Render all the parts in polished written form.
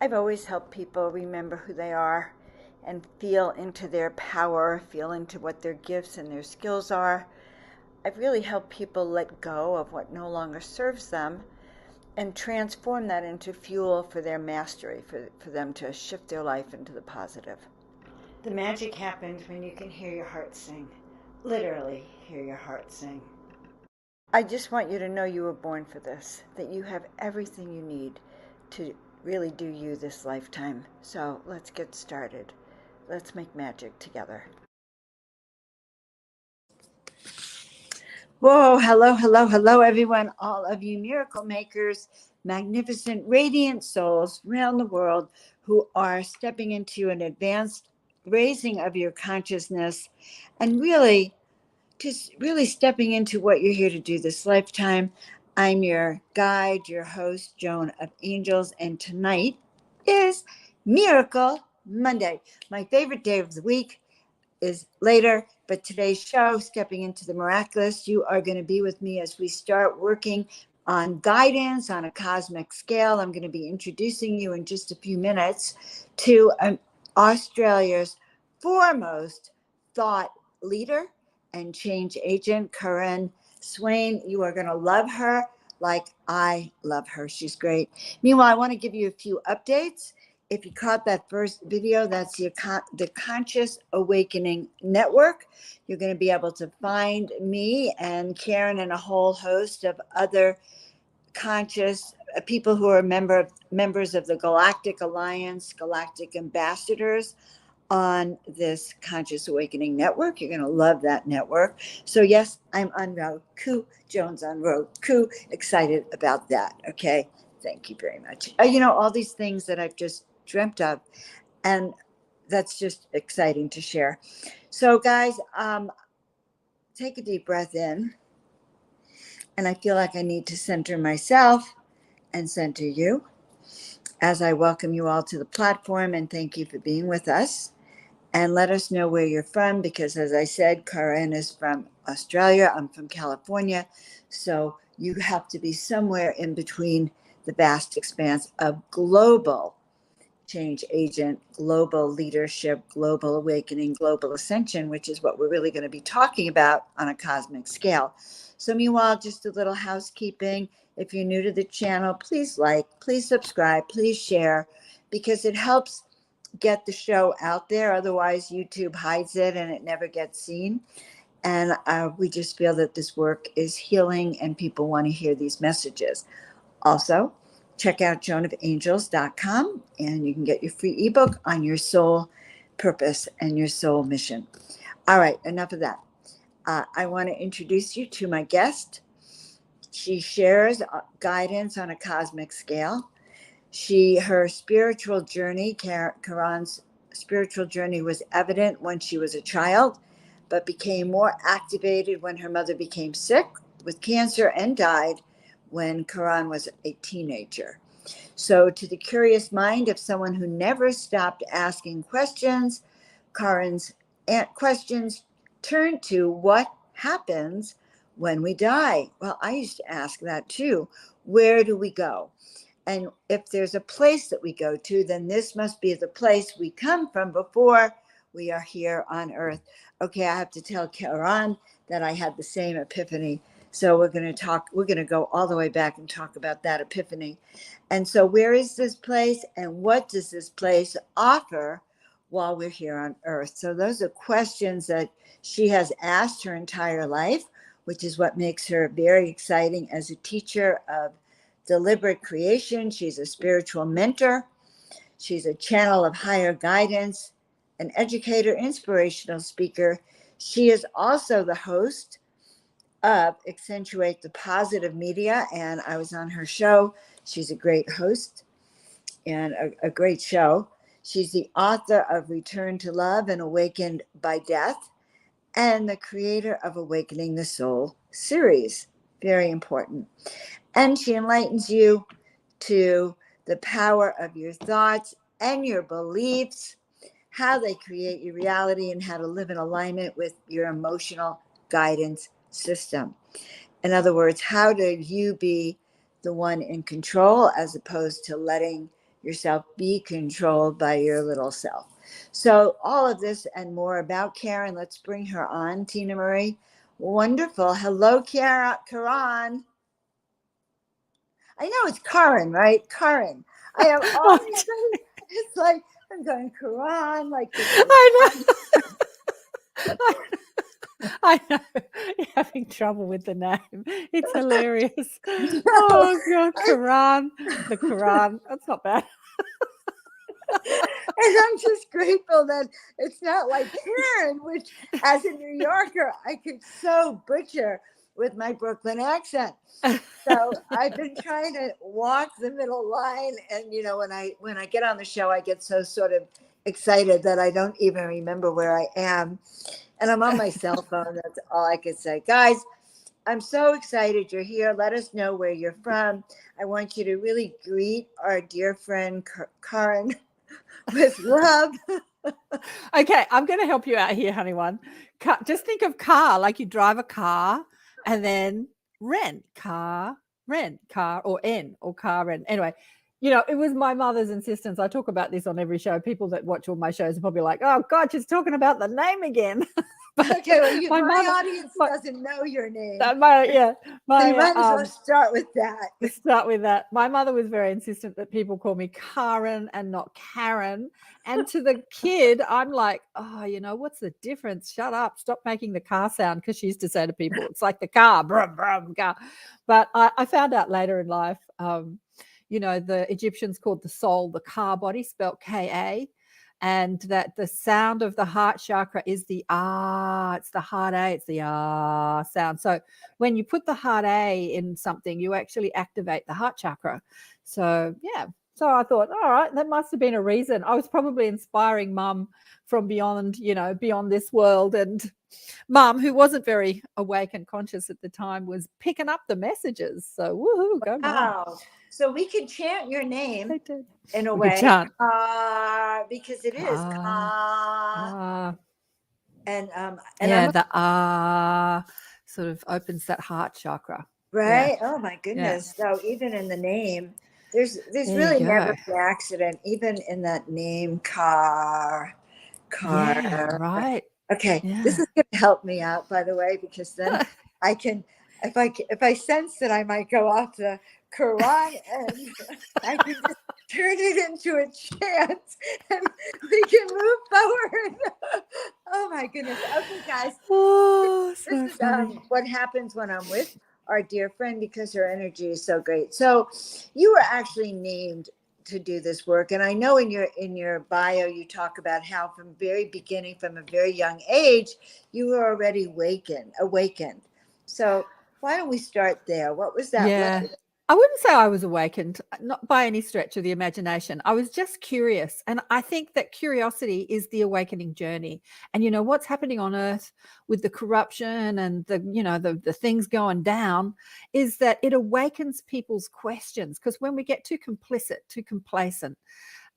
I've always helped people remember who they are and feel into their power, feel into what their gifts and their skills are. I've really helped people let go of what no longer serves them and transform that into fuel for their mastery, for them to shift their life into the positive. The magic happens when you can hear your heart sing. Literally hear your heart sing. I just want you to know you were born for this, that you have everything you need to really do you this lifetime. So let's get started. Let's make magic together. Whoa, hello, everyone. All of you miracle makers, magnificent, radiant souls around the world who are stepping into an advanced raising of your consciousness and really stepping into what you're here to do this lifetime. I'm your guide, your host, Joan of Angels, and tonight is Miracle Monday. My favorite day of the week is later, but today's show, Stepping into the Miraculous, you are going to be with me as we start working on guidance on a cosmic scale. I'm going to be introducing you in just a few minutes to Australia's foremost thought leader and change agent, KAren Swain. You are going to love her like I love her. She's great. Meanwhile, I want to give you a few updates. If you caught that first video, that's the Conscious Awakening Network. You're going to be able to find me and KAren and a whole host of other conscious people who are members of the Galactic Alliance, Galactic Ambassadors on this Conscious Awakening Network. You're going to love that network. So yes, I'm on Roku. Joan's on Roku. Excited about that. Okay. Thank you very much. All these things that I've just dreamt of, and that's just exciting to share. So guys, take a deep breath in, and I feel like I need to center myself and center you as I welcome you all to the platform, and thank you for being with us. And let us know where you're from, because as I said, KAren is from Australia. I'm from California. So you have to be somewhere in between the vast expanse of global change agent, global leadership, global awakening, global ascension, which is what we're really going to be talking about on a cosmic scale. So meanwhile, just a little housekeeping. If you're new to the channel, please like, please subscribe, please share, because it helps get the show out there. Otherwise, YouTube hides it and it never gets seen. And we just feel that this work is healing and people want to hear these messages. Also, check out joanofangels.com and you can get your free ebook on your soul purpose and your soul mission. All right, enough of that. I want to introduce you to my guest. She shares guidance on a cosmic scale. Her spiritual journey, KAren's spiritual journey, was evident when she was a child, but became more activated when her mother became sick with cancer and died when KAren was a teenager. So to the curious mind of someone who never stopped asking questions, KAren's questions turn to what happens when we die. Well, I used to ask that too. Where do we go? And if there's a place that we go to, then this must be the place we come from before we are here on Earth. Okay, I have to tell KAren that I had the same epiphany. So we're going to go all the way back and talk about that epiphany. And so where is this place and what does this place offer while we're here on Earth? So those are questions that she has asked her entire life, which is what makes her very exciting as a teacher of deliberate creation. She's a spiritual mentor. She's a channel of higher guidance, an educator, inspirational speaker. She is also the host of Accentuate The Positive Media, and I was on her show. She's a great host and a great show. She's the author of Return to Love and Awakened by Death, and the creator of Awakening the Soul series. Very important. And she enlightens you to the power of your thoughts and your beliefs, how they create your reality, and how to live in alignment with your emotional guidance system. In other words, how do you be the one in control as opposed to letting yourself be controlled by your little self? So, all of this and more about Karen. Let's bring her on, Tina Marie. Wonderful. Hello, Karen. I know it's Karen, right? Karen. I have all these things. It's like I'm going Karen, like the I know. I know. You're having trouble with the name. It's hilarious. Oh God, Quran. The Quran. That's not bad. And I'm just grateful that it's not like Karen, which as a New Yorker, I could so butcher with my Brooklyn accent. So I've been trying to walk the middle line. And, you know, when I get on the show, I get so sort of excited that I don't even remember where I am. And I'm on my cell phone. That's all I can say. Guys, I'm so excited you're here. Let us know where you're from. I want you to really greet our dear friend, Karen, with love. Okay, I'm going to help you out here, honey one. Just think of car, like you drive a car and then rent car, or N or car rent. Anyway, you know, it was my mother's insistence. I talk about this on every show. People that watch all my shows are probably like, oh God, she's talking about the name again. Okay, well, my audience doesn't know your name. So you might as well start with that. Start with that. My mother was very insistent that people call me Karen and not Karen. And to the kid, I'm like, oh, you know, what's the difference? Shut up. Stop making the car sound. Because she used to say to people, it's like the car, brum, brum, car. But I found out later in life, you know, the Egyptians called the soul the car body, spelled Ka. And that the sound of the heart chakra is the ah, it's the heart A, it's the ah sound. So when you put the heart A in something, you actually activate the heart chakra. So yeah. So I thought, all right, that must have been a reason. I was probably inspiring mum from beyond, you know, beyond this world. And mum, who wasn't very awake and conscious at the time, was picking up the messages. So woohoo, go mum. So we could chant your name in a We way. could chant. Because it is and yeah, the sort of opens that heart chakra. Right? Yeah. Oh my goodness. Yeah. So even in the name, there's There really never an accident, even in that name, car. Yeah, right. Okay, Yeah. this is going to help me out, by the way, because then I can, if I sense that I might go off the Quran, and I can just turn it into a chant, and we can move forward. Oh my goodness. Okay, guys. Oh, so this is funny. what happens when I'm with our dear friend, because her energy is so great. So you were actually named to do this work, and I know in your bio you talk about how from very beginning, from a very young age, you were already awakened. So why don't we start there? What was that like? I wouldn't say I was awakened, not by any stretch of the imagination. I was just curious. And I think that curiosity is the awakening journey. And, you know, what's happening on earth with the corruption and the, you know, the things going down is that it awakens people's questions. Because when we get too complicit, too complacent,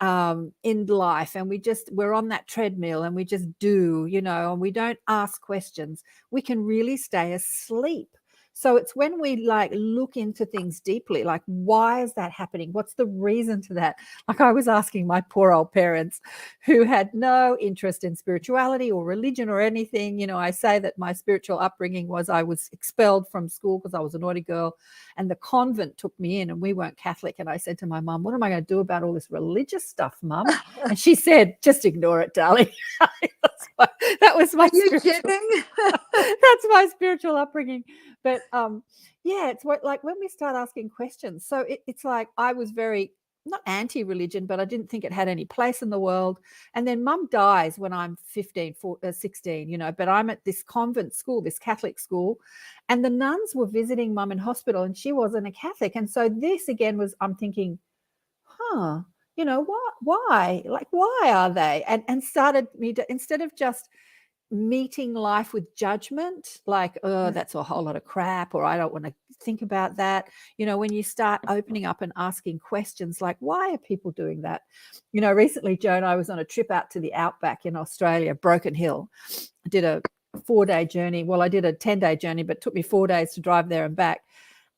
in life, and we're on that treadmill and we just do, you know, and we don't ask questions, we can really stay asleep. So it's when we like look into things deeply, like, why is that happening? What's the reason to that? Like I was asking my poor old parents who had no interest in spirituality or religion or anything. You know, I say that my spiritual upbringing was I was expelled from school because I was a naughty girl, and the convent took me in, and we weren't Catholic. And I said to my mum, what am I going to do about all this religious stuff, Mum? And she said, just ignore it, darling. That was my that's my spiritual upbringing. But yeah, it's like when we start asking questions. So it's like I was very not anti-religion, but I didn't think it had any place in the world. And then mum dies when I'm 16, you know, but I'm at this convent school, this Catholic school, and the nuns were visiting mum in hospital, and she wasn't a Catholic. And so this again was, I'm thinking, you know, why? Like, why are they? And started me to, instead of just meeting life with judgment, like, oh, that's a whole lot of crap, or I don't want to think about that? When you start opening up and asking questions like, why are people doing that? Recently, Joan, I was on a trip out to the outback in Australia, Broken Hill. I did a 4-day journey. Well, I did a 10-day journey, but it took me 4 days to drive there and back.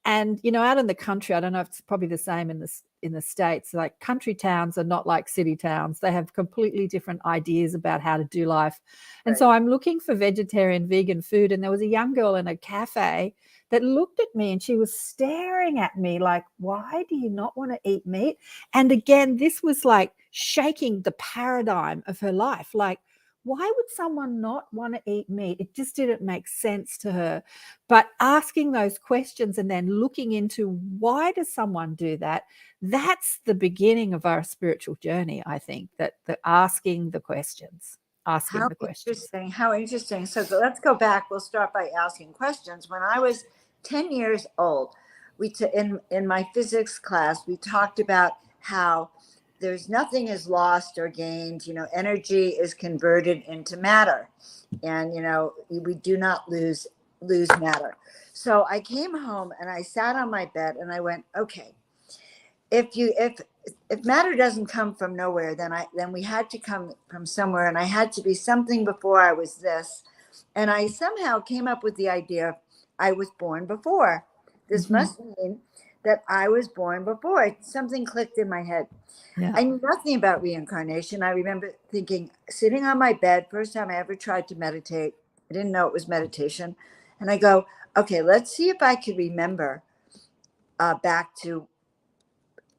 And, out in the country, I don't know if it's probably the same in the States, like country towns are not like city towns. They have completely different ideas about how to do life. And Right. so I'm looking for vegetarian, vegan food. And there was a young girl in a cafe that looked at me and she was staring at me like, why do you not want to eat meat? And again, this was like shaking the paradigm of her life. Like, why would someone not want to eat meat? It just didn't make sense to her. But asking those questions and then looking into why does someone do that, that's the beginning of our spiritual journey, I think, that the asking the questions. How interesting. How interesting. So let's go back. We'll start by asking questions. When I was 10 years old, in my physics class, we talked about how there's nothing is lost or gained. Energy is converted into matter, and we do not lose matter. So I came home and I sat on my bed and I went, okay, if matter doesn't come from nowhere, then we had to come from somewhere, and I had to be something before I was this. And I somehow came up with the idea I was born before. This must mean that I was born before. Something clicked in my head. Yeah. I knew nothing about reincarnation. I remember thinking, sitting on my bed, first time I ever tried to meditate. I didn't know it was meditation. And I go, okay, let's see if I could remember back to,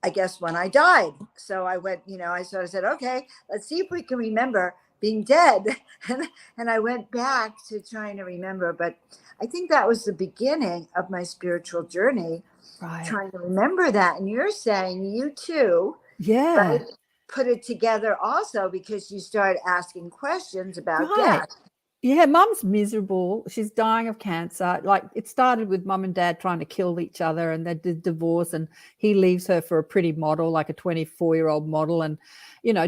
I guess, when I died. So I went, I sort of said, okay, let's see if we can remember being dead. And I went back to trying to remember. But I think that was the beginning of my spiritual journey, Right. trying to remember that. And you're saying you too, Yeah. right, put it together also because you started asking questions about Right. death. Yeah, mum's miserable. She's dying of cancer. Like, it started with mum and dad trying to kill each other, and they did divorce, and he leaves her for a pretty model, like a 24-year-old model, and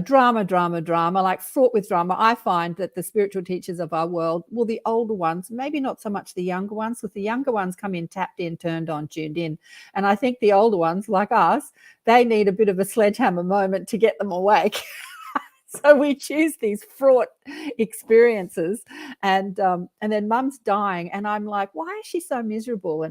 drama, like fraught with drama. I find that the spiritual teachers of our world, well, the older ones, maybe not so much the younger ones, because the younger ones come in, tapped in, turned on, tuned in. And I think the older ones, like us, they need a bit of a sledgehammer moment to get them awake. So we choose these fraught experiences, and then mum's dying, and I'm like, why is she so miserable?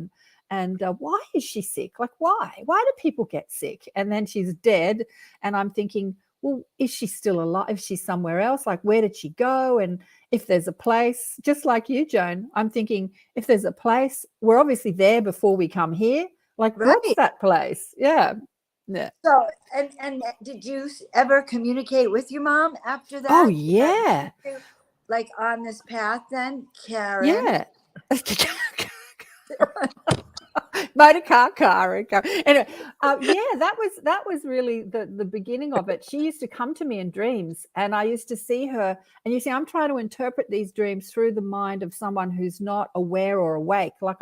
And why is she sick? Like, why do people get sick? And then she's dead, and I'm thinking, well, is she still alive? If she's somewhere else, like, where did she go? And if there's a place, just like you, Joan, I'm thinking, if there's a place, we're obviously there before we come here. Like, what's Right. that place? Yeah. Yeah. So, and did you ever communicate with your mom after that? Oh, yeah. Like on this path then, KAren? Yeah. Motor car. Anyway, that was really the beginning of it. She used to come to me in dreams, and I used to see her. And you see, I'm trying to interpret these dreams through the mind of someone who's not aware or awake. Like,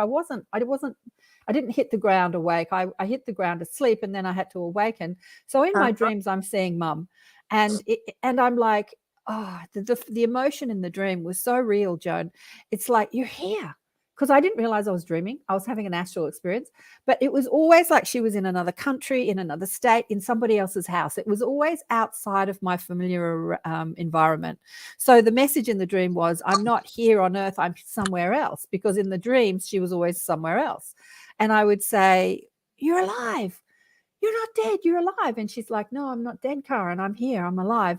I didn't hit the ground awake. I hit the ground asleep, and then I had to awaken. So in my dreams, I'm seeing mum, and I'm like, oh, the emotion in the dream was so real, Joan. It's like, you're here. Because I didn't realize I was dreaming. I was having an astral experience, but it was always like she was in another country, in another state, in somebody else's house. It was always outside of my familiar environment. So the message in the dream was, I'm not here on earth, I'm somewhere else, because in the dreams, she was always somewhere else. And I would say, you're alive. You're not dead. You're alive. And she's like, no, I'm not dead, KAren. I'm here. I'm alive.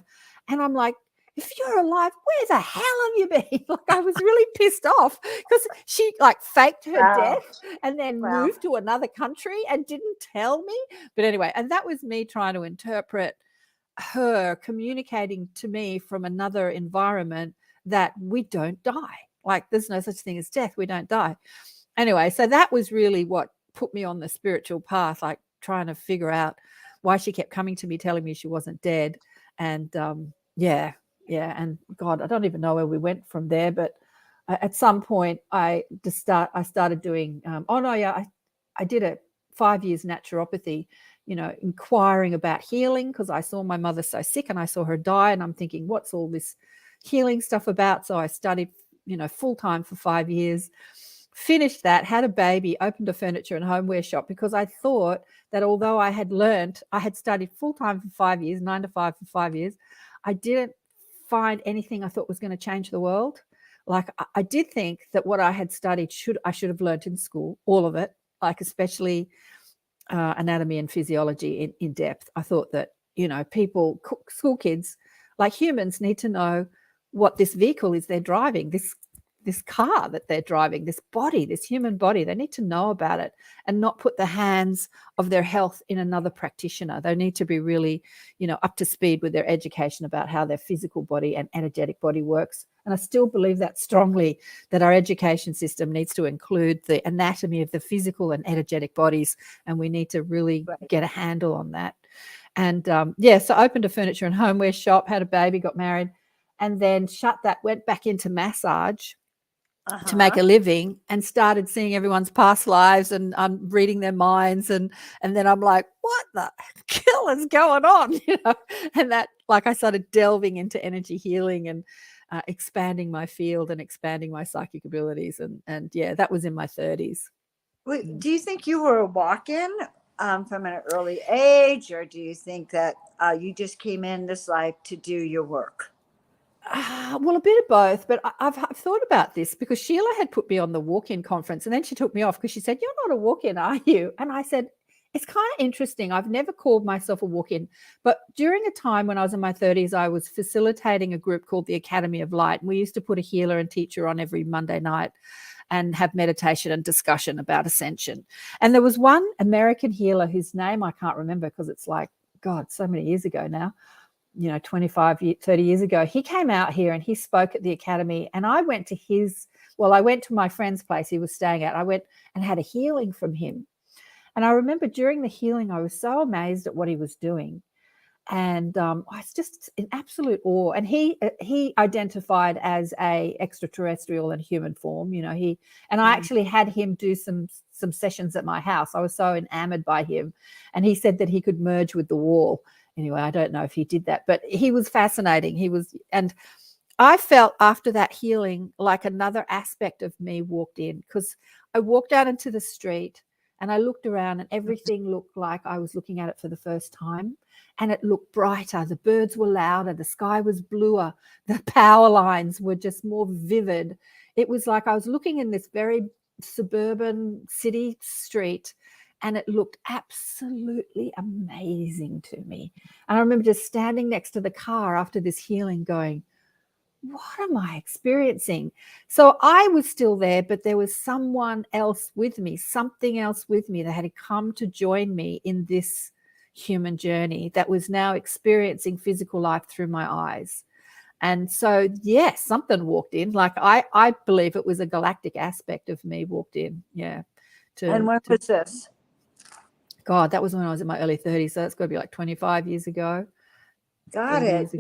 And I'm like, if you're alive, where the hell have you been? Like, I was really pissed off because she like faked her death and then moved to another country and didn't tell me. But anyway, and that was me trying to interpret her communicating to me from another environment that we don't die. Like, there's no such thing as death. We don't die. Anyway, so that was really what put me on the spiritual path, like trying to figure out why she kept coming to me, telling me she wasn't dead. And and God, I don't even know where we went from there. But at some point, I started doing. I did a 5 years naturopathy, inquiring about healing, because I saw my mother so sick and I saw her die, and I'm thinking, what's all this healing stuff about? So I studied, full time for 5 years. finished that, had a baby, opened a furniture and homeware shop, because I thought that although I had studied full-time for 5 years, 9 to 5 for 5 years, I didn't find anything I thought was going to change the world. Like I did think that what I had studied I should have learned in school, all of it, like especially anatomy and physiology in depth. I thought that, people, school kids, like humans, need to know what this vehicle is they're driving, this car that they're driving, this body, this human body. They need to know about it and not put the hands of their health in another practitioner. They need to be really, up to speed with their education about how their physical body and energetic body works. And I still believe that strongly, that our education system needs to include the anatomy of the physical and energetic bodies. And we need to really get a handle on that. And so I opened a furniture and homeware shop, had a baby, got married, and then shut that, went back into massage to make a living, and started seeing everyone's past lives and reading their minds. And then I'm like, what the hell is going on? And that, like, I started delving into energy healing and expanding my field and expanding my psychic abilities. And that was in my 30s. Do you think you were a walk-in from an early age, or do you think that you just came in this life to do your work? Well, a bit of both, but I've thought about this, because Sheila had put me on the walk-in conference, and then she took me off because she said, "You're not a walk-in, are you?" And I said, it's kind of interesting. I've never called myself a walk-in, but during a time when I was in my 30s, I was facilitating a group called the Academy of Light. And we used to put a healer and teacher on every Monday night and have meditation and discussion about ascension. And there was one American healer whose name I can't remember, because it's like, God, so many years ago now, 25, 30 years ago. He came out here and he spoke at the Academy, and I went to my friend's place he was staying at. I went and had a healing from him. And I remember during the healing, I was so amazed at what he was doing. And I was just in absolute awe. And he identified as a extraterrestrial and human form. I actually had him do some sessions at my house. I was so enamored by him. And he said that he could merge with the wall. Anyway, I don't know if he did that, but he was fascinating. And I felt after that healing like another aspect of me walked in, because I walked out into the street and I looked around, and everything looked like I was looking at it for the first time. And it looked brighter. The birds were louder. The sky was bluer. The power lines were just more vivid. It was like I was looking in this very suburban city street, and it looked absolutely amazing to me. And I remember just standing next to the car after this healing going, what am I experiencing? So I was still there, but there was someone else with me, something else with me that had come to join me in this human journey that was now experiencing physical life through my eyes. And so, yes, something walked in. Like I believe it was a galactic aspect of me walked in. Yeah. And when was this? God, that was when I was in my early 30s. So that's got to be like 25 years ago. Got it.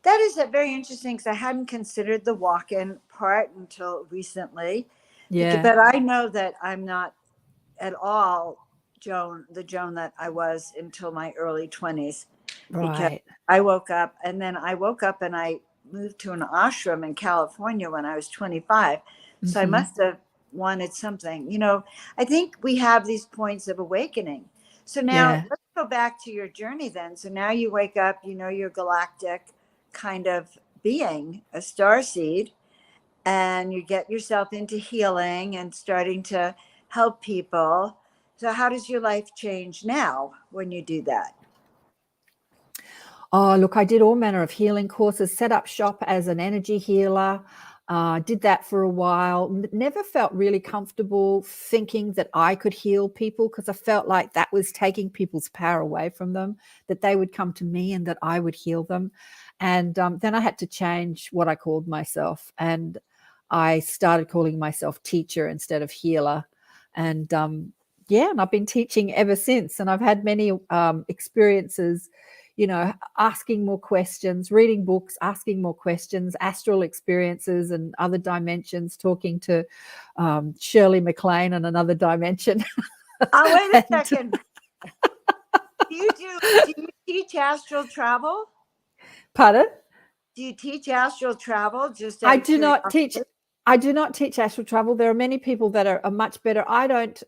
That is very interesting, because I hadn't considered the walk-in part until recently. Yeah. But I know that I'm not at all the Joan that I was until my early 20s. Right. Because I woke up and I moved to an ashram in California when I was 25. So Mm-hmm. I must have wanted something. I think we have these points of awakening. So now let's go back to your journey then. So now you wake up, you're galactic kind of being, a starseed, and you get yourself into healing and starting to help people. So how does your life change now when you do that? Oh, look, I did all manner of healing courses, set up shop as an energy healer, did that for a while. Never felt really comfortable thinking that I could heal people, because I felt like that was taking people's power away from them, that they would come to me and that I would heal them. And then I had to change what I called myself. And I started calling myself teacher instead of healer. And and I've been teaching ever since. And I've had many experiences, asking more questions, reading books, asking more questions, astral experiences and other dimensions, talking to Shirley MacLaine in another dimension. Oh, wait a second. Do you teach astral travel? Pardon? Do you teach astral travel? I do not teach. I do not teach astral travel. There are many people that are much better. I don't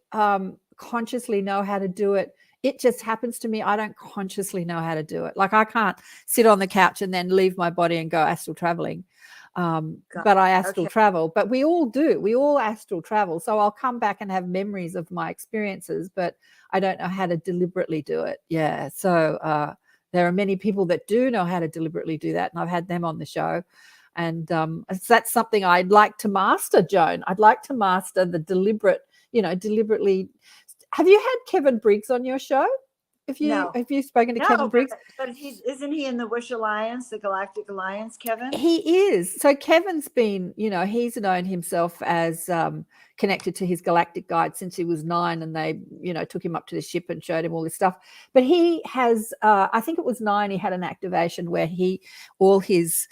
consciously know how to do it. It just happens to me. I don't consciously know how to do it. Like I can't sit on the couch and then leave my body and go astral traveling. But I astral travel. But we all do. We all astral travel. So I'll come back and have memories of my experiences, but I don't know how to deliberately do it. Yeah. So there are many people that do know how to deliberately do that, and I've had them on the show. And that's something I'd like to master, Joan. I'd like to master the deliberately. Have you had Kevin Briggs on your show? Have you spoken to Kevin Briggs? But isn't he in the Wish Alliance, the Galactic Alliance, Kevin? He is. So Kevin's been, he's known himself as connected to his galactic guide since he was 9, and they, took him up to the ship and showed him all this stuff. But he has, I think it was 9, he had an activation where all his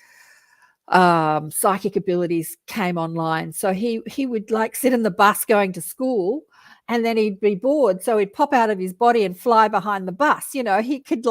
psychic abilities came online. So he would like sit in the bus going to school, and then he'd be bored, so he'd pop out of his body and fly behind the bus. He could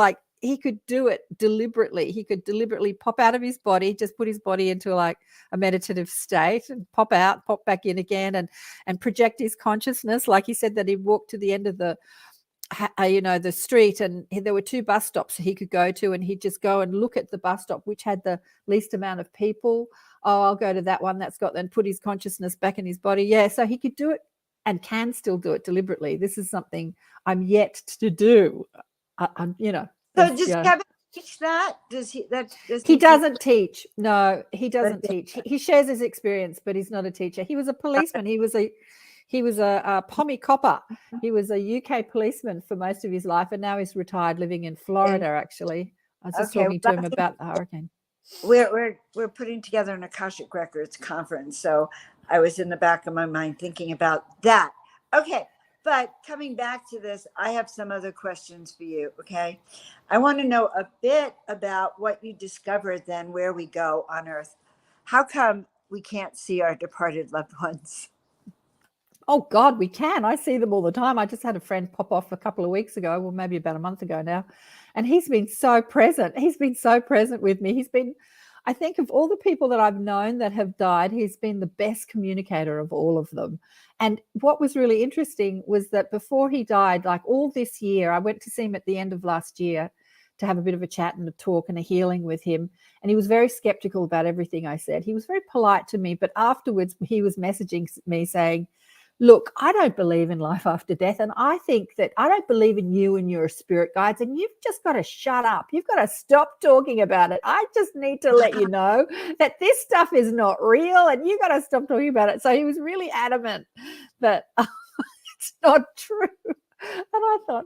do it deliberately. He could deliberately pop out of his body, just put his body into like a meditative state, and pop out, pop back in again, and project his consciousness. Like he said that he'd walk to the end of the street, and there were 2 bus stops he could go to, and he'd just go and look at the bus stop which had the least amount of people. I'll go to that one that's got, then put his consciousness back in his body. Yeah, so he could do it and can still do it deliberately. This is something I'm yet to do. So does Kevin teach that? He doesn't teach. No, he doesn't teach. He shares his experience, but he's not a teacher. He was a policeman. He was a pommy copper. He was a UK policeman for most of his life, and now he's retired, living in Florida. Actually, I was just talking to him about the hurricane. We're putting together an Akashic Records conference, so I was in the back of my mind thinking about that. Okay, but coming back to this, I have some other questions for you. Okay, I want to know a bit about what you discovered then, where we go on Earth. How come we can't see our departed loved ones? Oh, God, we can. I see them all the time. I just had a friend pop off a couple of weeks ago, well, maybe about a month ago now, and he's been so present. He's been so present with me. He's been, I think, of all the people that I've known that have died, he's been the best communicator of all of them. And what was really interesting was that before he died, like all this year, I went to see him at the end of last year to have a bit of a chat and a talk and a healing with him. And he was very skeptical about everything I said. He was very polite to me, but afterwards he was messaging me saying, look, I don't believe in life after death. And I think that I don't believe in you and your spirit guides. And you've just got to shut up. You've got to stop talking about it. I just need to let you know that this stuff is not real, and you've got to stop talking about it. So he was really adamant that it's not true. And I thought,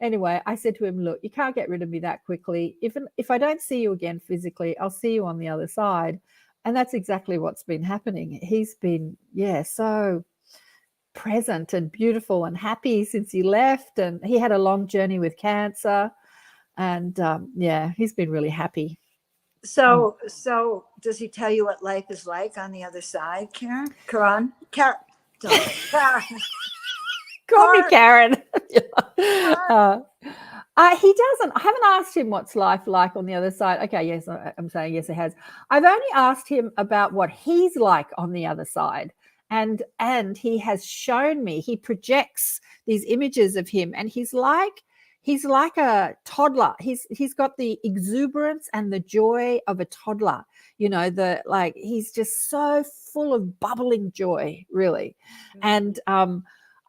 Anyway, I said to him, look, you can't get rid of me that quickly. If I don't see you again physically, I'll see you on the other side. And that's exactly what's been happening. He's been, so present and beautiful and happy since he left, and he had a long journey with cancer, and he's been really happy. So does he tell you what life is like on the other side, Karen? Karen. Call me Karen. He doesn't. I haven't asked him what's life like on the other side. Okay, yes, I'm saying yes, he has. I've only asked him about what he's like on the other side. And he has shown me, he projects these images of him, and he's like a toddler. He's got the exuberance and the joy of a toddler. He's just so full of bubbling joy, really. Mm-hmm. And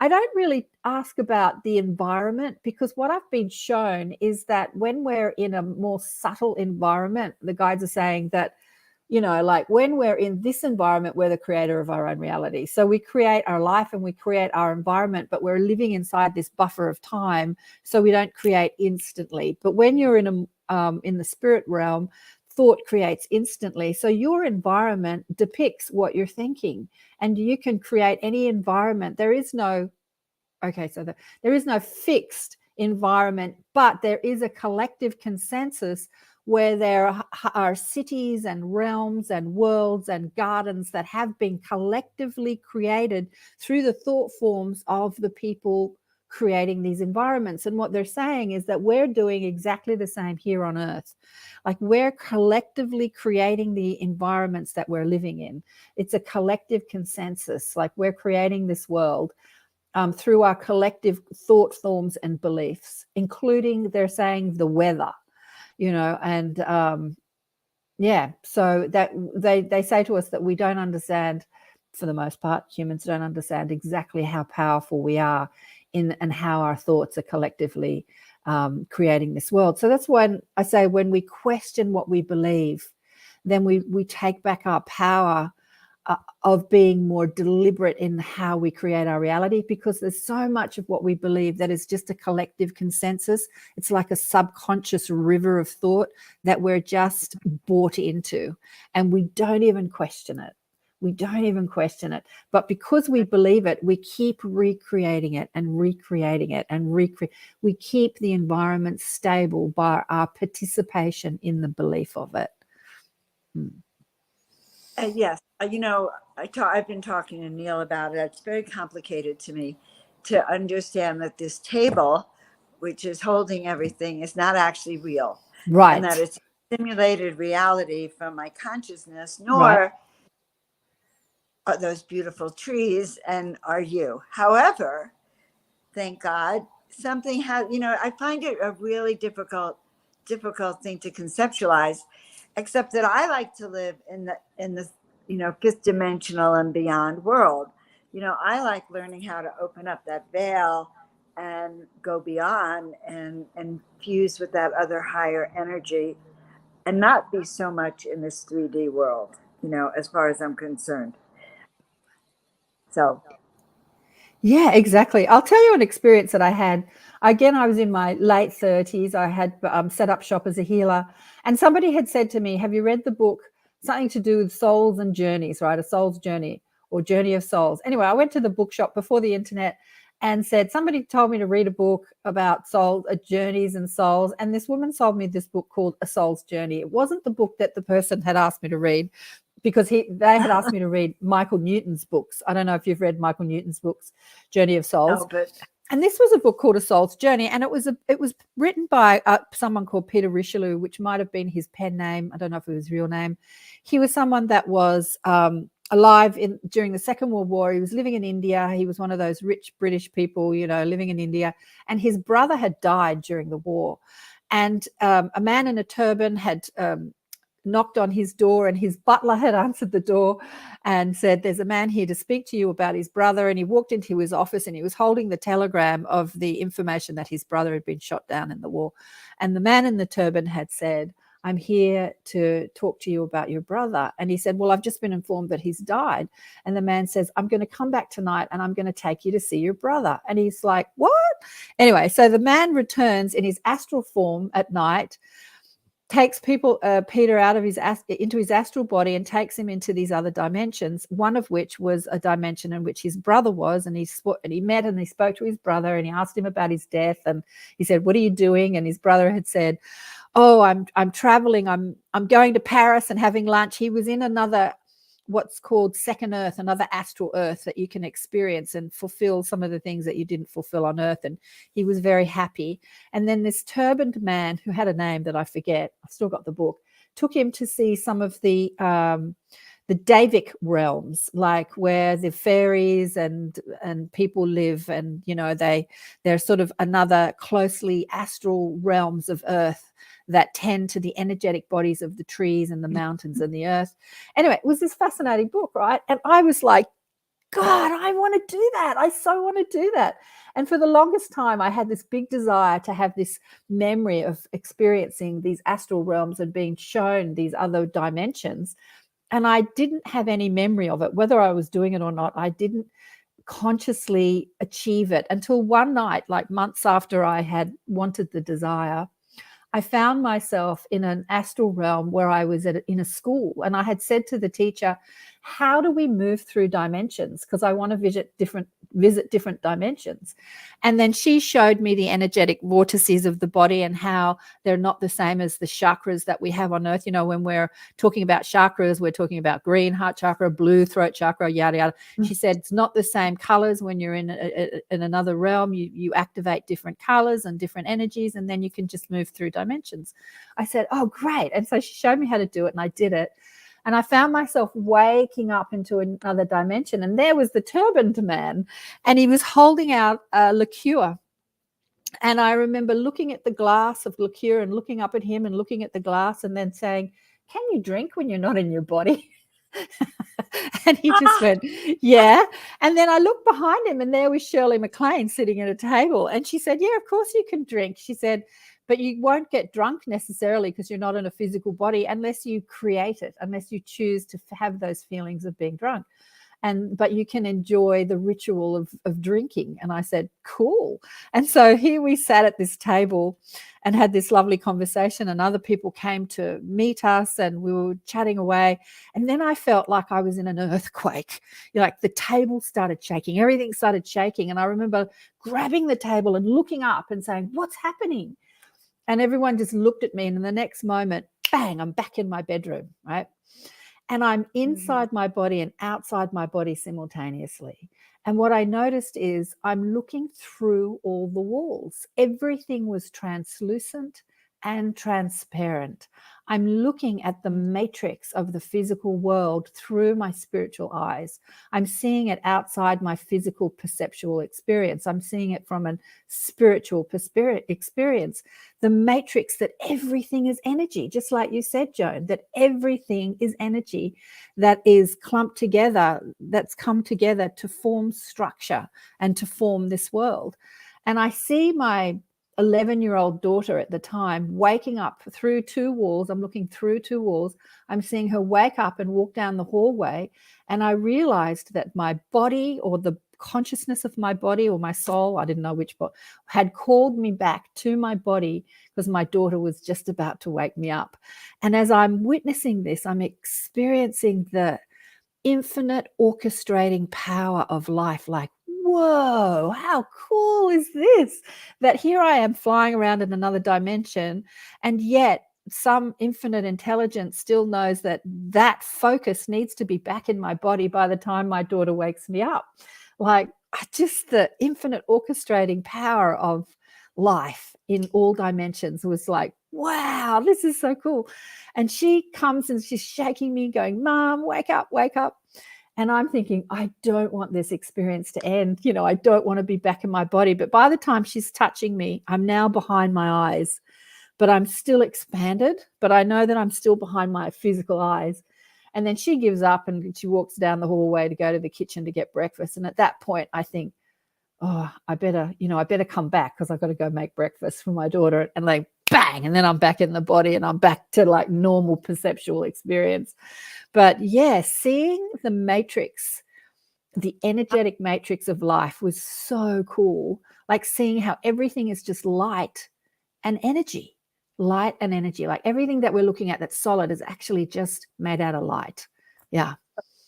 I don't really ask about the environment, because what I've been shown is that when we're in a more subtle environment, the guides are saying that, when we're in this environment, we're the creator of our own reality. So we create our life and we create our environment, but we're living inside this buffer of time, so we don't create instantly. But when you're in the spirit realm, thought creates instantly. So your environment depicts what you're thinking, and you can create any environment. There is no fixed environment, but there is a collective consensus where there are cities and realms and worlds and gardens that have been collectively created through the thought forms of the people creating these environments. And what they're saying is that we're doing exactly the same here on Earth. Like, we're collectively creating the environments that we're living in. It's a collective consensus. Like, we're creating this world through our collective thought forms and beliefs, including, they're saying, the weather, and so that they say to us that we don't understand, for the most part, humans don't understand exactly how powerful we are and how our thoughts are collectively creating this world. So that's when I say, when we question what we believe, then we take back our power of being more deliberate in how we create our reality, because there's so much of what we believe that is just a collective consensus. It's like a subconscious river of thought that we're just bought into, and we don't even question it. But because we believe it, we keep recreating it and recreating it and we keep the environment stable by our participation in the belief of it. Yes, I've been talking to Neil about it. It's very complicated to me to understand that this table, which is holding everything, is not actually real. Right. And that it's simulated reality from my consciousness, nor Right. are those beautiful trees and are you. However, thank God, something has, I find it a really difficult thing to conceptualize, except that I like to live in the fifth dimensional and beyond world. I like learning how to open up that veil and go beyond and fuse with that other higher energy and not be so much in this 3D world, as far as I'm concerned. So yeah, exactly. I'll tell you an experience that I had. Again, I was in my late 30s. I had set up shop as a healer, and somebody had said to me, have you read the book, something to do with souls and journeys, right? A soul's journey or journey of souls. Anyway, I went to the bookshop before the internet and said, somebody told me to read a book about soul, journeys and souls. And this woman sold me this book called A Soul's Journey. It wasn't the book that the person had asked me to read, because they had asked me to read Michael Newton's books. I don't know if you've read Michael Newton's books, Journey of Souls. no, but And this was a book called A Soul's Journey, and it was written by someone called Peter Richelieu, which might have been his pen name. I don't know if it was his real name. He was someone that was alive during the Second World War. He was living in India. He was one of those rich British people, living in India. And his brother had died during the war. And a man in a turban had knocked on his door, and his butler had answered the door and said, there's a man here to speak to you about his brother. And he walked into his office and he was holding the telegram of the information that his brother had been shot down in the war. And the man in the turban had said, I'm here to talk to you about your brother. And he said, well, I've just been informed that he's died. And the man says, I'm going to come back tonight and I'm going to take you to see your brother. And he's like, what? Anyway, so the man returns in his astral form at night, takes Peter out of into his astral body and takes him into these other dimensions, one of which was a dimension in which his brother was, and he met and he spoke to his brother and he asked him about his death, and he said, what are you doing? And his brother had said, oh, I'm traveling, I'm going to Paris and having lunch. He was in another, what's called second earth, another astral earth that you can experience and fulfill some of the things that you didn't fulfill on earth. And he was very happy. And then this turbaned man, who had a name that I forget, I've still got the book, took him to see some of the Davic realms, like where the fairies and people live, and they're sort of another closely astral realms of earth that tend to the energetic bodies of the trees and the mountains and the earth. Anyway, it was this fascinating book, right? And I was like, God, I want to do that. I so want to do that. And for the longest time, I had this big desire to have this memory of experiencing these astral realms and being shown these other dimensions. And I didn't have any memory of it, whether I was doing it or not. I didn't consciously achieve it until one night, like months after I had wanted the desire, I found myself in an astral realm where I was in a school, and I had said to the teacher, how do we move through dimensions? Because I want to visit different dimensions. And then she showed me the energetic vortices of the body and how they're not the same as the chakras that we have on earth. You know, when we're talking about chakras, we're talking about green heart chakra, blue throat chakra, yada yada. She said it's not the same colors. When you're in another realm, you activate different colors and different energies, and then you can just move through dimensions. I said, oh great. And so she showed me how to do it, and I did it. And I found myself waking up into another dimension. And there was the turbaned man, and he was holding out a liqueur. And I remember looking at the glass of liqueur and looking up at him and looking at the glass and then saying, can you drink when you're not in your body? And he just went, yeah. And then I looked behind him, and there was Shirley MacLaine sitting at a table. And she said, yeah, of course you can drink. She said, but you won't get drunk necessarily because you're not in a physical body unless you create it, unless you choose to have those feelings of being drunk. But you can enjoy the ritual of drinking. And I said, cool. And so here we sat at this table and had this lovely conversation, and other people came to meet us, and we were chatting away. And then I felt like I was in an earthquake. Like the table started shaking, everything started shaking. And I remember grabbing the table and looking up and saying, what's happening? And everyone just looked at me, and in the next moment, bang, I'm back in my bedroom, right? And I'm inside my body and outside my body simultaneously. And what I noticed is I'm looking through all the walls. Everything was translucent and transparent. I'm looking at the matrix of the physical world through my spiritual eyes. I'm seeing it outside my physical perceptual experience. I'm seeing it from a spiritual experience. The matrix that everything is energy, just like you said, Joan, that everything is energy that is clumped together, that's come together to form structure and to form this world. And I see my 11-year-old daughter at the time waking up through two walls. I'm looking through two walls. I'm seeing her wake up and walk down the hallway. And I realized that my body, or the consciousness of my body, or my soul, I didn't know which, but had called me back to my body because my daughter was just about to wake me up. And as I'm witnessing this, I'm experiencing the infinite orchestrating power of life. Like, whoa, how cool is this? That here I am flying around in another dimension, and yet some infinite intelligence still knows that that focus needs to be back in my body by the time my daughter wakes me up. Like, just the infinite orchestrating power of life in all dimensions was like, wow, this is so cool. And she comes and she's shaking me, going, Mom, wake up, wake up. And I'm thinking, I don't want this experience to end. You know, I don't want to be back in my body. But by the time she's touching me, I'm now behind my eyes, but I'm still expanded. But I know that I'm still behind my physical eyes. And then she gives up and she walks down the hallway to go to the kitchen to get breakfast. And at that point, I think, oh, I better come back because I've got to go make breakfast for my daughter. And like, bang, and then I'm back in the body and I'm back to like normal perceptual experience. But yeah, seeing the matrix, the energetic matrix of life was so cool. Like seeing how everything is just light and energy, like everything that we're looking at that's solid is actually just made out of light. Yeah.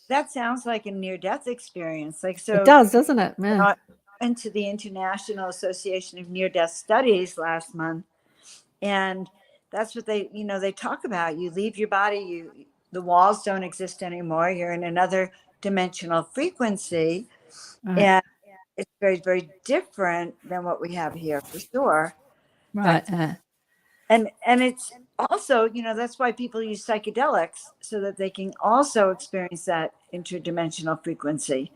That sounds like a near-death experience. Like, so it does, doesn't it? Yeah. Into the International Association of Near-Death Studies last month, and that's what they talk about. You leave your body, the walls don't exist anymore. You're in another dimensional frequency, Right. and it's very, very different than what we have here, for sure. Right. And it's also, that's why people use psychedelics, so that they can also experience that interdimensional frequency.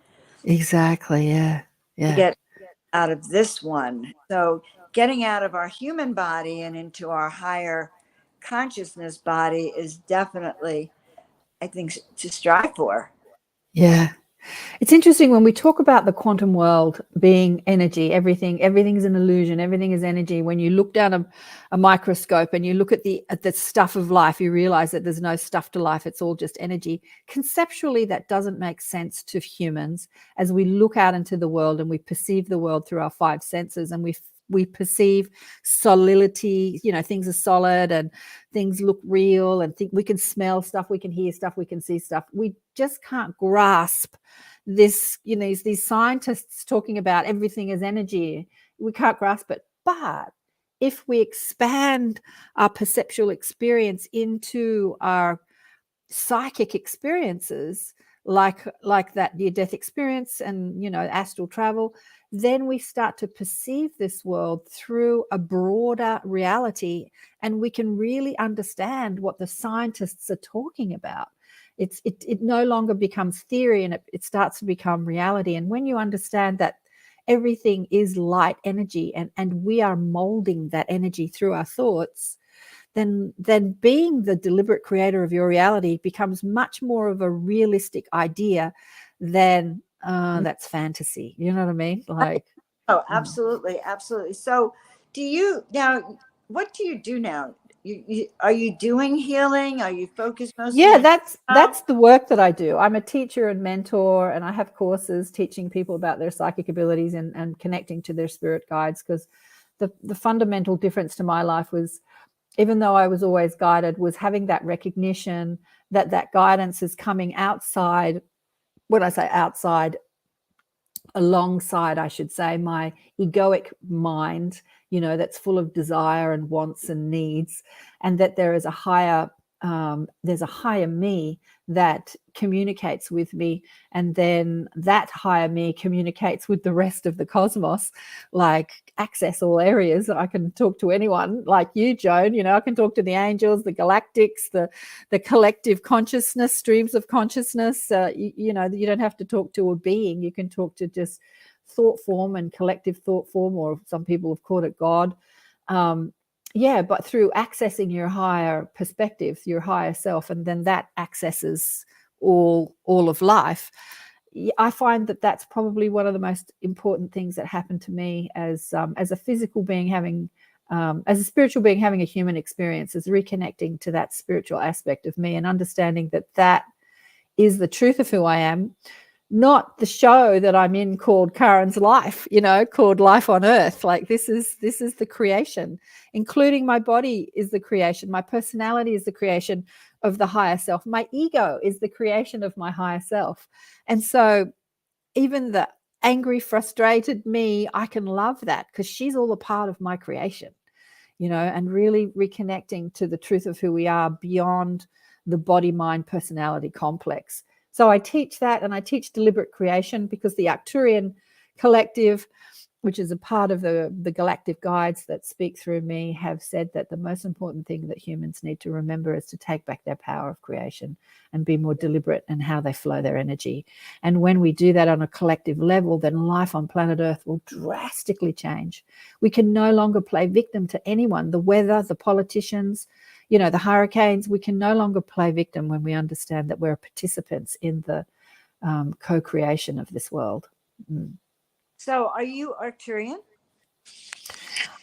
Exactly. Yeah. To get out of this one. So getting out of our human body and into our higher consciousness body is definitely, I think, to strive for. Yeah. It's interesting when we talk about the quantum world being energy, everything's an illusion, everything is energy. When you look down a microscope and you look at the stuff of life, you realize that there's no stuff to life, it's all just energy. Conceptually, that doesn't make sense to humans as we look out into the world and we perceive the world through our five senses, and we we perceive solidity, things are solid and things look real, and we can smell stuff, we can hear stuff, we can see stuff. We just can't grasp this, these scientists talking about everything as energy. We can't grasp it. But if we expand our perceptual experience into our psychic experiences, like that near-death experience and astral travel, then we start to perceive this world through a broader reality, and we can really understand what the scientists are talking about. It no longer becomes theory, and it starts to become reality. And when you understand that everything is light energy, and we are molding that energy through our thoughts, then being the deliberate creator of your reality becomes much more of a realistic idea than that's fantasy. You know what I mean? Like, oh, absolutely, absolutely. So, what do you do now? Are you doing healing? Are you focused mostly? Yeah, that's the work that I do. I'm a teacher and mentor, and I have courses teaching people about their psychic abilities and connecting to their spirit guides, because the fundamental difference to my life was, even though I was always guided, was having that recognition that guidance is coming outside. When I say outside, alongside, I should say, my egoic mind, that's full of desire and wants and needs, and that there is a higher me that communicates with me, and then that higher me communicates with the rest of the cosmos, like access all areas. I can talk to anyone like you, Joan. I can talk to the angels, the galactics, the collective consciousness, streams of consciousness. You don't have to talk to a being. You can talk to just thought form and collective thought form, or some people have called it God. But through accessing your higher perspective, your higher self, and then that accesses all of life. I find that that's probably one of the most important things that happened to me as a physical being as a spiritual being having a human experience, is reconnecting to that spiritual aspect of me and understanding that is the truth of who I am, not the show that I'm in called KAren's Life, called Life on Earth. Like, this is the creation, including my body is the creation. My personality is the creation of the higher self. My ego is the creation of my higher self. And so even the angry, frustrated me, I can love that, because she's all a part of my creation, and really reconnecting to the truth of who we are beyond the body, mind, personality complex. So I teach that, and I teach deliberate creation, because the Arcturian collective, which is a part of the galactic guides that speak through me, have said that the most important thing that humans need to remember is to take back their power of creation and be more deliberate in how they flow their energy. And when we do that on a collective level, then life on planet Earth will drastically change. We can no longer play victim to anyone, the weather, the politicians, the hurricanes. We can no longer play victim when we understand that we're participants in the co-creation of this world. So, are you Arcturian?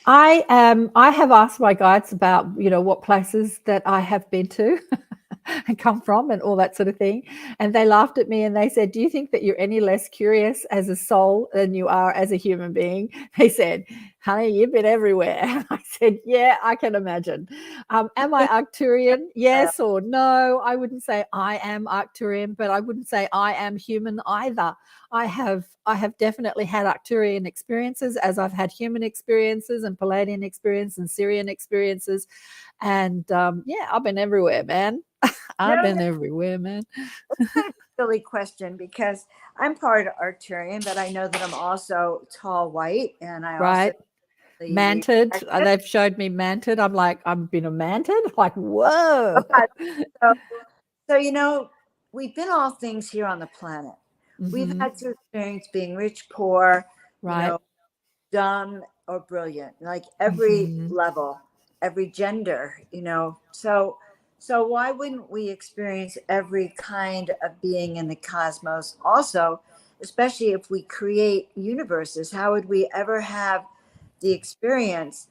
I have asked my guides about, what places that I have been to and come from and all that sort of thing. And they laughed at me and they said, "Do you think that you're any less curious as a soul than you are as a human being?" They said, "Honey, you've been everywhere." I said, "Yeah, I can imagine." Am I Arcturian? Yes or no? I wouldn't say I am Arcturian, but I wouldn't say I am human either. I have definitely had Arcturian experiences, as I've had human experiences and Palladian experience and Syrian experiences. And I've been everywhere, man. I've been everywhere, man. Silly question, because I'm part Arcturian, but I know that I'm also tall white, and I right. also Manted. They've showed me manted. I'm like, I've been a manted. Like, whoa. So we've been all things here on the planet. We've had to experience being rich, poor, right. Dumb or brilliant, like every level, every gender, so why wouldn't we experience every kind of being in the cosmos also, especially if we create universes? How would we ever have the experience?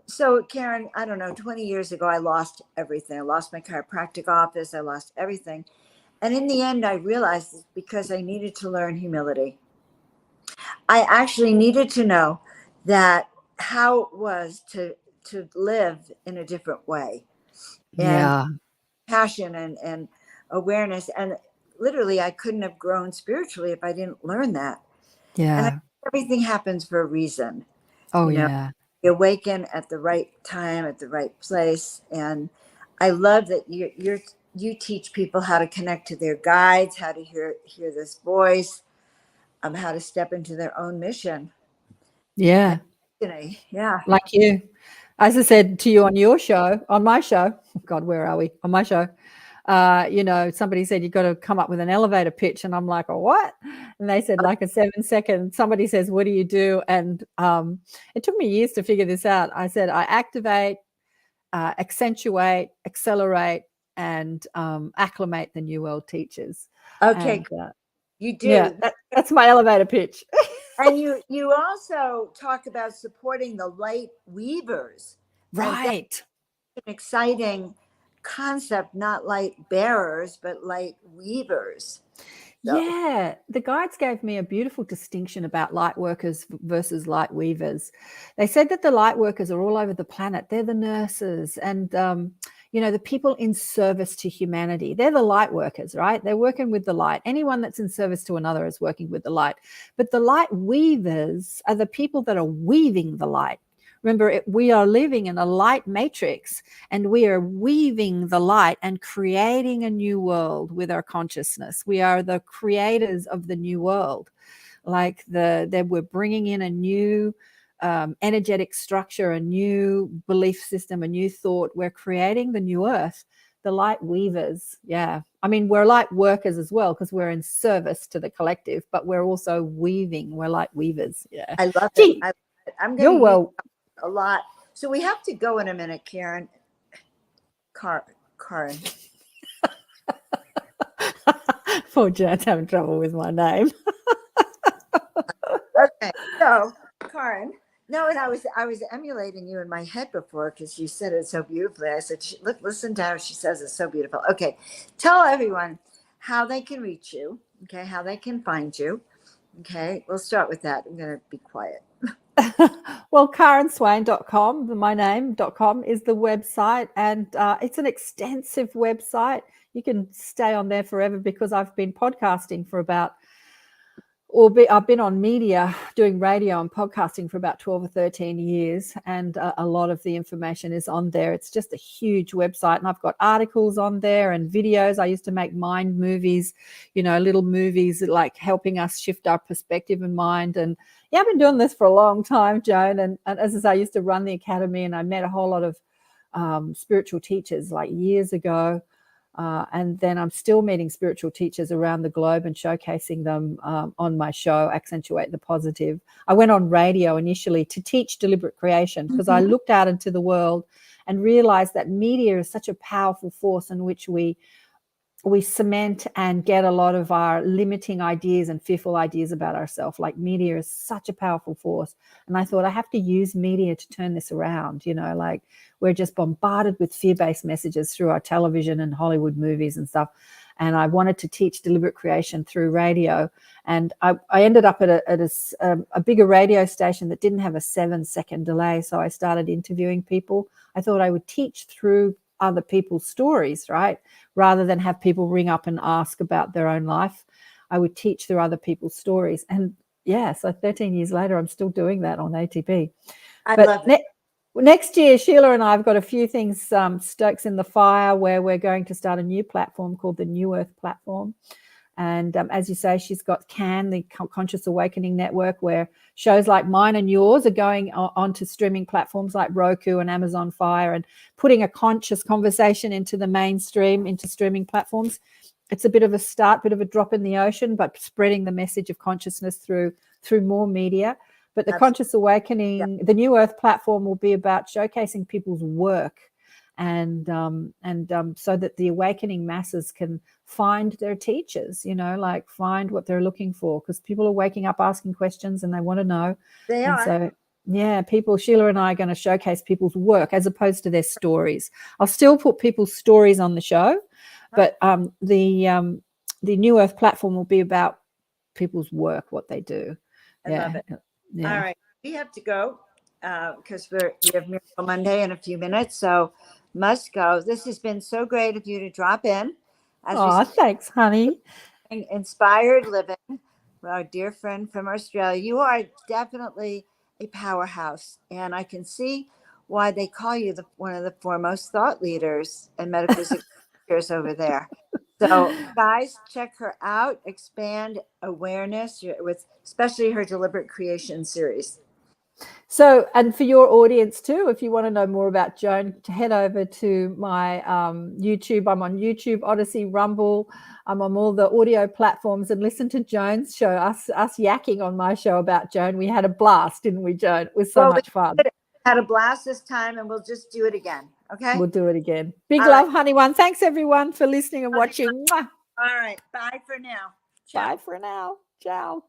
So, Karen, I don't know, 20 years ago, I lost everything. I lost my chiropractic office. I lost everything. And in the end, I realized it's because I needed to learn humility. I actually needed to know that how it was to live in a different way, and Yeah. passion and awareness. And literally, I couldn't have grown spiritually if I didn't learn that. And I Yeah. think everything happens for a reason. Oh, You know, yeah. you awaken at the right time, at the right place. And I love that you teach people how to connect to their guides, how to hear this voice, how to step into their own mission. Yeah. Yeah. Like you. As I said to you on my show, God, where are we? On my show, somebody said you've got to come up with an elevator pitch. And I'm like, oh, what? And they said like a 7-second. Somebody says, what do you do? And it took me years to figure this out. I said, I activate, accentuate, accelerate, and acclimate the new world teachers. Okay. And You yeah, do. that's my elevator pitch. And you also talk about supporting the light weavers. And that's Right. an exciting concept, not light bearers, but light weavers. So Yeah, the guides gave me a beautiful distinction about light workers versus light weavers. They said that the light workers are all over the planet. They're the nurses and, the people in service to humanity. They're the light workers, right? They're working with the light. Anyone that's in service to another is working with the light. But the light weavers are the people that are weaving the light. Remember, we are living in a light matrix, and we are weaving the light and creating a new world with our consciousness. We are the creators of the new world. Like we're bringing in a new energetic structure, a new belief system, a new thought. We're creating the new earth. The light weavers, yeah. I mean, we're light workers as well because we're in service to the collective, but we're also weaving. We're light weavers, yeah. I love it. Gee, I'm going you're to use well. a lot. So we have to go in a minute, Karen. Karen. Poor Joan's having trouble with my name. Okay, so Karen. No, and I was emulating you in my head before because you said it so beautifully. I said, "Look, listen to how she says it so beautiful." Okay, tell everyone how they can reach you. Okay, how they can find you. Okay, we'll start with that. I'm going to be quiet. Well, KarenSwain.com, my name.com is the website, and it's an extensive website. You can stay on there forever because I've been podcasting for I've been on media doing radio and podcasting for about 12 or 13 years, and a lot of the information is on there. It's just a huge website, and I've got articles on there and videos. I used to make mind movies, little movies like helping us shift our perspective and mind. And yeah, I've been doing this for a long time, Joan. And as I say, I used to run the academy, and I met a whole lot of spiritual teachers like years ago. And then I'm still meeting spiritual teachers around the globe and showcasing them on my show, Accentuate the Positive. I went on radio initially to teach deliberate creation because I looked out into the world and realized that media is such a powerful force in which we cement and get a lot of our limiting ideas and fearful ideas about ourselves. Like media is such a powerful force. And I thought I have to use media to turn this around. Like we're just bombarded with fear-based messages through our television and Hollywood movies and stuff. And I wanted to teach deliberate creation through radio. And I ended up at a bigger radio station that didn't have a 7-second delay. So I started interviewing people. I thought I would teach through other people's stories, right? Rather than have people ring up and ask about their own life, I would teach through other people's stories. And yeah, so 13 years later, I'm still doing that on ATP. I love it. Next year, Sheila and I have got a few things stokes in the fire where we're going to start a new platform called the New Earth Platform. And as you say, she's got KAren, the Conscious Awakening Network, where shows like mine and yours are going onto streaming platforms like Roku and Amazon Fire and putting a conscious conversation into the mainstream, into streaming platforms. It's a bit of a start, bit of a drop in the ocean, but spreading the message of consciousness through more media. But the Conscious Awakening, the New Earth platform will be about showcasing people's work and so that the awakening masses can find their teachers, like find what they're looking for, because people are waking up asking questions and they want to know. They are. So yeah, Sheila and I are going to showcase people's work as opposed to their stories. I'll still put people's stories on the show, but the New Earth platform will be about people's work, what they do. I love it. Yeah. All right. we have to go because we have Miracle Monday in a few minutes, so must go. This has been so great of you to drop in. As we Oh, thanks, honey. Inspired Living, our dear friend from Australia. You are definitely a powerhouse, and I can see why they call you one of the foremost thought leaders and metaphysical teachers over there. So, guys, check her out. Expand awareness with especially her Deliberate Creation series. So, and for your audience too, if you want to know more about Joan, head over to my YouTube. I'm on YouTube, Odyssey, Rumble. I'm on all the audio platforms, and listen to Joan's show. Us yakking on my show about Joan. We had a blast, didn't we, Joan? It was so much fun. Had a blast this time, and we'll just do it again. Okay. We'll do it again. Big All love, right. honey one. Thanks everyone for listening and watching. All right. Bye for now. Ciao. Bye for now. Ciao.